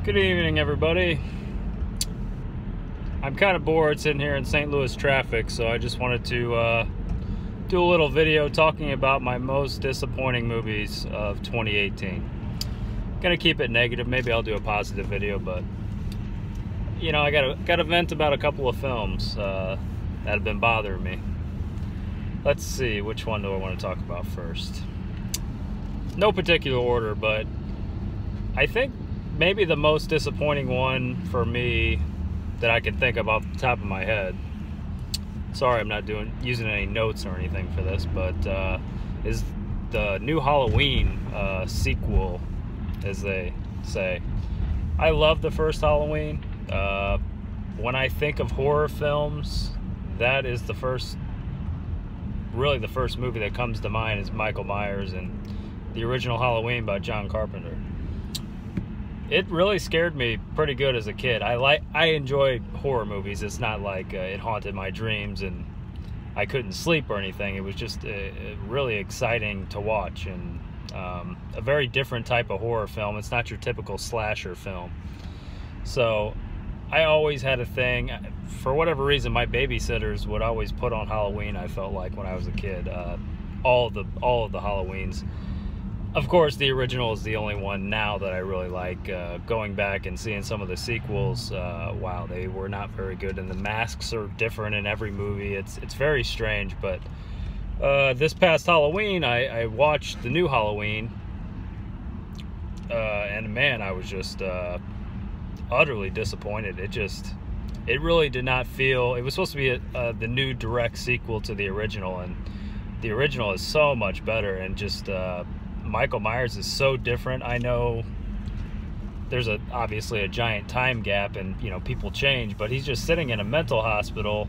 Good evening, everybody. I'm kind of bored sitting here in St. Louis traffic, so I just wanted to do a little video talking about my most disappointing movies of 2018. Gonna keep it negative. Maybe I'll do a positive video, but you know, I gotta vent about a couple of films that have been bothering me. Let's see, which one do I want to talk about first? No particular order, but I think maybe the most disappointing one for me that I can think of off the top of my head. Sorry, I'm not using any notes or anything for this, but is the new Halloween sequel, as they say. I love the first Halloween. When I think of horror films, that is really the first movie that comes to mind is Michael Myers and the original Halloween by John Carpenter. It really scared me pretty good as a kid. I enjoy horror movies. It's not like it haunted my dreams and I couldn't sleep or anything. It was just really exciting to watch, and a very different type of horror film. It's not your typical slasher film. So I always had a thing. For whatever reason, my babysitters would always put on Halloween, I felt like, when I was a kid. All of the Halloweens. Of course, the original is the only one now that I really like. Going back and seeing some of the sequels, wow, they were not very good, and the masks are different in every movie. It's very strange, but this past Halloween, I watched the new Halloween, and man, I was just utterly disappointed. It really did not feel. It was supposed to be the new direct sequel to the original, and the original is so much better, and just Michael Myers is so different. I know there's obviously a giant time gap, and you know, people change, but he's just sitting in a mental hospital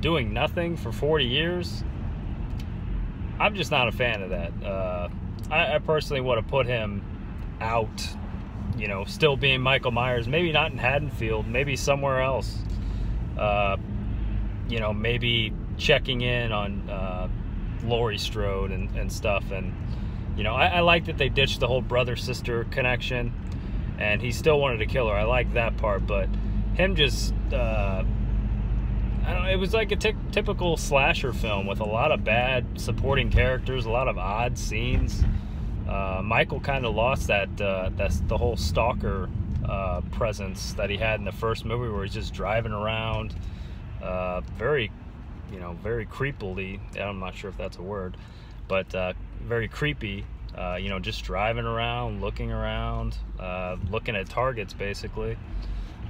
doing nothing for 40 years. I'm just not a fan of that. I personally would have put him out, you know, still being Michael Myers, maybe not in Haddonfield, maybe somewhere else. You know, maybe checking in on Laurie Strode and stuff. And you know, I like that they ditched the whole brother-sister connection, and he still wanted to kill her. I like that part, but him just, I don't know, it was like a typical slasher film with a lot of bad supporting characters, a lot of odd scenes. Michael kind of lost that's the whole stalker presence that he had in the first movie, where he's just driving around, very creepily. I'm not sure if that's a word, but very creepy, you know, just driving around, looking around, looking at targets basically,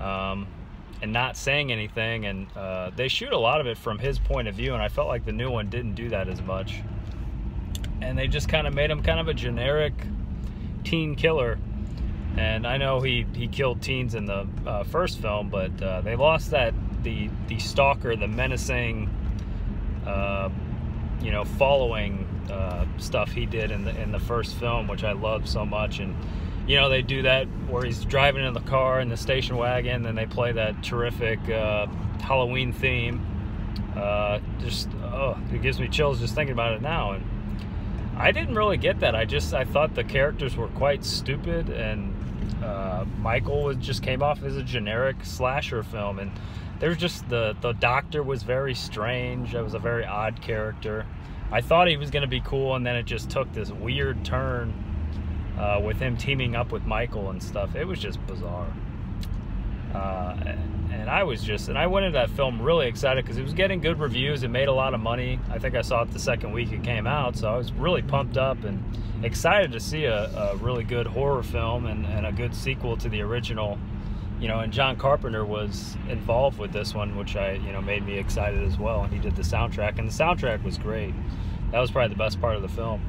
and not saying anything. And they shoot a lot of it from his point of view, and I felt like the new one didn't do that as much. And they just kind of made him kind of a generic teen killer. And I know he killed teens in the first film, but they lost the stalker, the menacing, you know, following stuff he did in the first film, which I loved so much. And you know, they do that where he's driving in the car in the station wagon, and they play that terrific Halloween theme. It gives me chills just thinking about it now. And I didn't really get that. I thought the characters were quite stupid, and Michael just came off as a generic slasher film. And there's just the doctor was very strange. That was a very odd character. I thought he was going to be cool, and then it just took this weird turn with him teaming up with Michael and stuff. It was just bizarre. And I went into that film really excited because it was getting good reviews. It made a lot of money. I think I saw it the second week it came out, so I was really pumped up and excited to see a really good horror film and a good sequel to the original. You know, and John Carpenter was involved with this one, which made me excited as well. And he did the soundtrack, and the soundtrack was great. That was probably the best part of the film.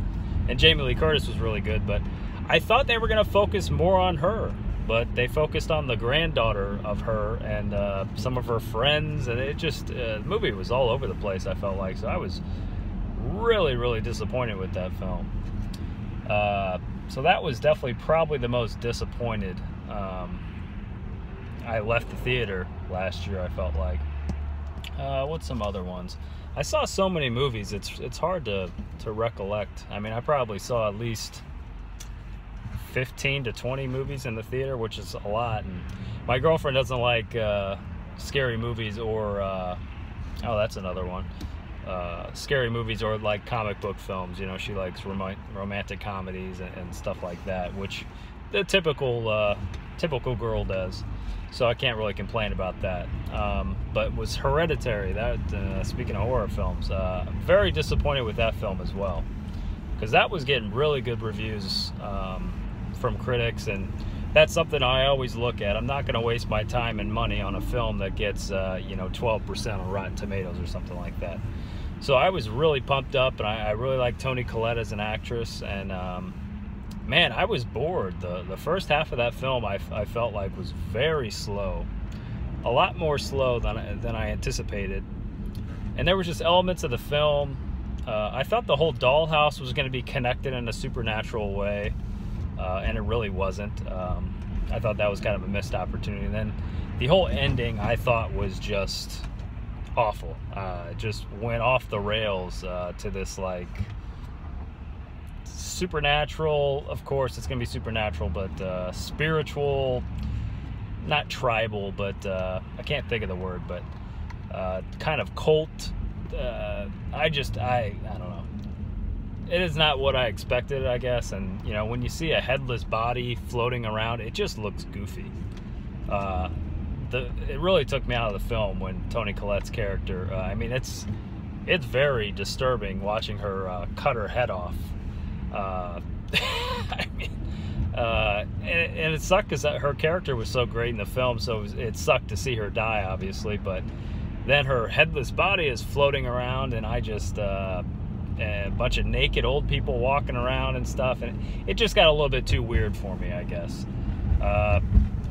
And Jamie Lee Curtis was really good, but I thought they were going to focus more on her, but they focused on the granddaughter of her and some of her friends, and it just, the movie was all over the place, I felt like. So I was really, really disappointed with that film. So that was definitely probably the most disappointed. I left the theater last year, I felt like. What's some other ones? I saw so many movies, it's hard to recollect. I mean, I probably saw at least 15 to 20 movies in the theater, which is a lot. And my girlfriend doesn't like scary movies or oh, that's another one. Scary movies or like comic book films. You know, she likes romantic comedies and stuff like that, which the typical girl does. So I can't really complain about that. But was Hereditary, that speaking of horror films, very disappointed with that film as well, because that was getting really good reviews from critics, and that's something I always look at. I'm not going to waste my time and money on a film that gets 12% on Rotten Tomatoes or something like that. So I was really pumped up, and I really like Toni Collette as an actress, and man, I was bored. The first half of that film I felt like was very slow, a lot more slow than I anticipated. And there were just elements of the film. I thought the whole dollhouse was going to be connected in a supernatural way, and it really wasn't. I thought that was kind of a missed opportunity. And then the whole ending I thought was just awful. It just went off the rails to this like supernatural, of course it's gonna be supernatural, but spiritual, not tribal, but I can't think of the word, but kind of cult. I don't know. It is not what I expected, I guess. And you know, when you see a headless body floating around, it just looks goofy. It really took me out of the film when Toni Collette's character, I mean, it's very disturbing watching her cut her head off. I mean, and it sucked because her character was so great in the film, so it sucked to see her die, obviously. But then her headless body is floating around, and I just a bunch of naked old people walking around and stuff, and it just got a little bit too weird for me, I guess.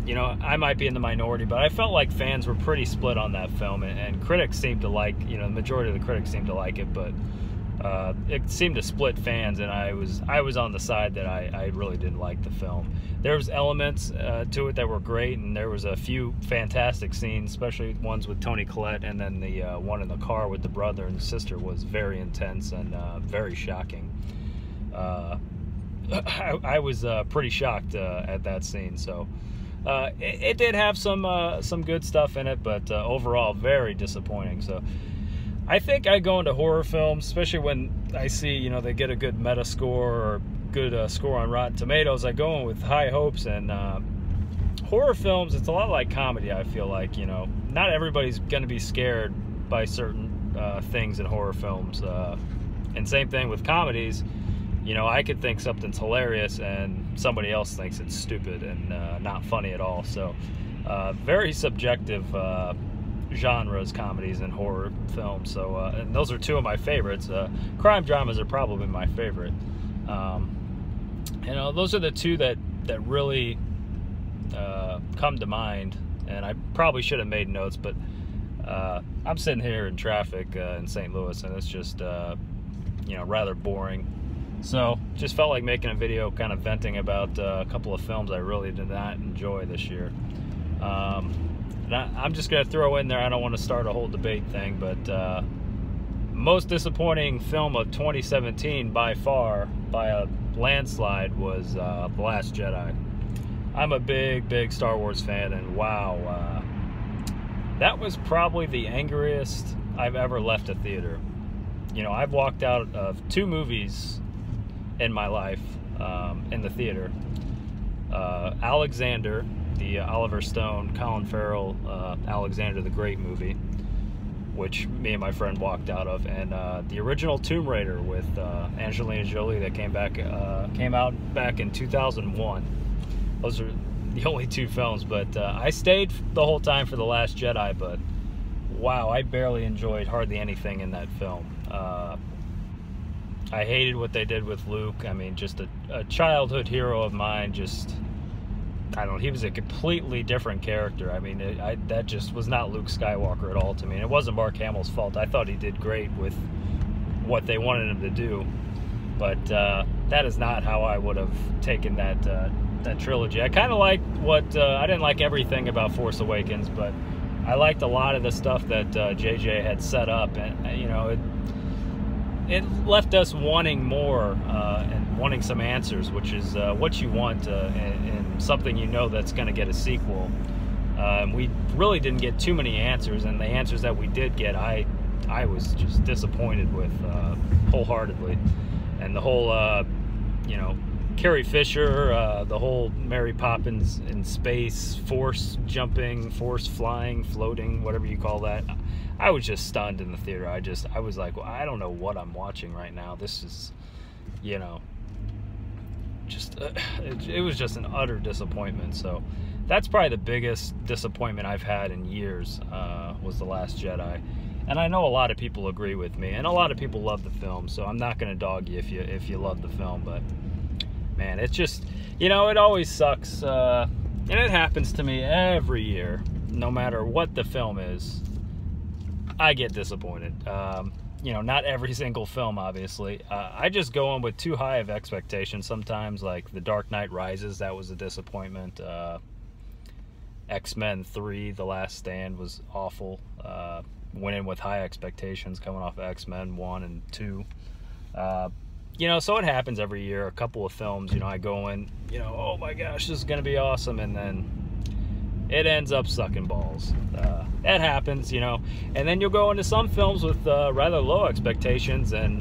You know, I might be in the minority, but I felt like fans were pretty split on that film, and critics seemed to like, you know, the majority of the critics seemed to like it, but it seemed to split fans, and I was on the side that I really didn't like the film. There was elements to it that were great, and there was a few fantastic scenes, especially ones with Toni Collette, and then the one in the car with the brother and the sister was very intense and very shocking. I was pretty shocked at that scene. So it did have some good stuff in it, but overall very disappointing. So I think I go into horror films, especially when I see, you know, they get a good meta score or good score on Rotten Tomatoes. I go in with high hopes, and horror films, it's a lot like comedy, I feel like. You know, not everybody's going to be scared by certain things in horror films. And same thing with comedies. You know, I could think something's hilarious and somebody else thinks it's stupid and not funny at all. So very subjective genres, comedies and horror films. So and those are two of my favorites. Crime dramas are probably my favorite. You know, those are the two that really come to mind, and I probably should have made notes, but I'm sitting here in traffic in St. Louis, and it's just you know, rather boring. So just felt like making a video kind of venting about a couple of films I really did not enjoy this year. And I'm just going to throw in there, I don't want to start a whole debate thing, but most disappointing film of 2017 by far, by a landslide, was The Last Jedi. I'm a big Star Wars fan, and wow, that was probably the angriest I've ever left a theater. You know, I've walked out of 2 movies in my life in the theater. Alexander, the Oliver Stone, Colin Farrell, Alexander the Great movie, which me and my friend walked out of, and the original Tomb Raider with Angelina Jolie that came out back in 2001. Those are the only 2 films, but I stayed the whole time for The Last Jedi, but wow, I barely enjoyed hardly anything in that film. I hated what they did with Luke. I mean, just a childhood hero of mine. Just, I don't know, he was a completely different character. I mean, that just was not Luke Skywalker at all to me. And it wasn't Mark Hamill's fault. I thought he did great with what they wanted him to do. But that is not how I would have taken that trilogy. I kind of liked I didn't like everything about Force Awakens, but I liked a lot of the stuff that JJ had set up. And, you know, it left us wanting more and wanting some answers, which is what you want in something you know that's going to get a sequel. We really didn't get too many answers, and the answers that we did get, I was just disappointed with wholeheartedly. And the whole, you know, Carrie Fisher, the whole Mary Poppins in space, force jumping, force flying, floating, whatever you call that. I was just stunned in the theater. I was like, well, I don't know what I'm watching right now. This is, you know, just, it was just an utter disappointment. So that's probably the biggest disappointment I've had in years, was The Last Jedi. And I know a lot of people agree with me, and a lot of people love the film, so I'm not going to dog you if you love the film, but man, it's just, you know, it always sucks, and it happens to me every year, no matter what the film is. I get disappointed. You know, not every single film, obviously. I just go in with too high of expectations sometimes, like The Dark Knight Rises, that was a disappointment. X-Men 3, The Last Stand, was awful. Went in with high expectations coming off of X-Men 1 and 2. You know, so it happens every year. A couple of films, you know, I go in, you know, oh my gosh, this is going to be awesome, and then it ends up sucking balls. That happens, you know. And then you'll go into some films with rather low expectations and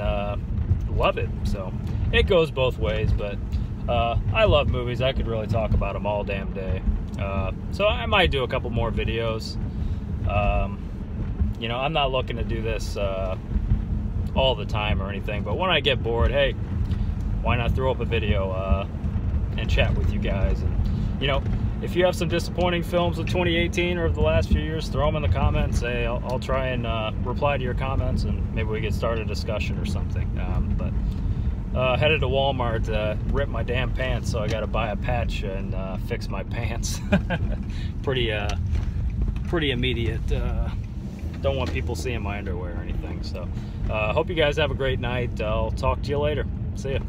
love it. So it goes both ways, but I love movies. I could really talk about them all damn day. So I might do a couple more videos. You know, I'm not looking to do this all the time or anything, but when I get bored, hey, why not throw up a video and chat with you guys? And, you know, if you have some disappointing films of 2018 or of the last few years, throw them in the comments. Hey, I'll try and reply to your comments, and maybe we can start a discussion or something. But headed to Walmart, ripped my damn pants, so I got to buy a patch and fix my pants. Pretty immediate. Don't want people seeing my underwear or anything. So hope you guys have a great night. I'll talk to you later. See ya.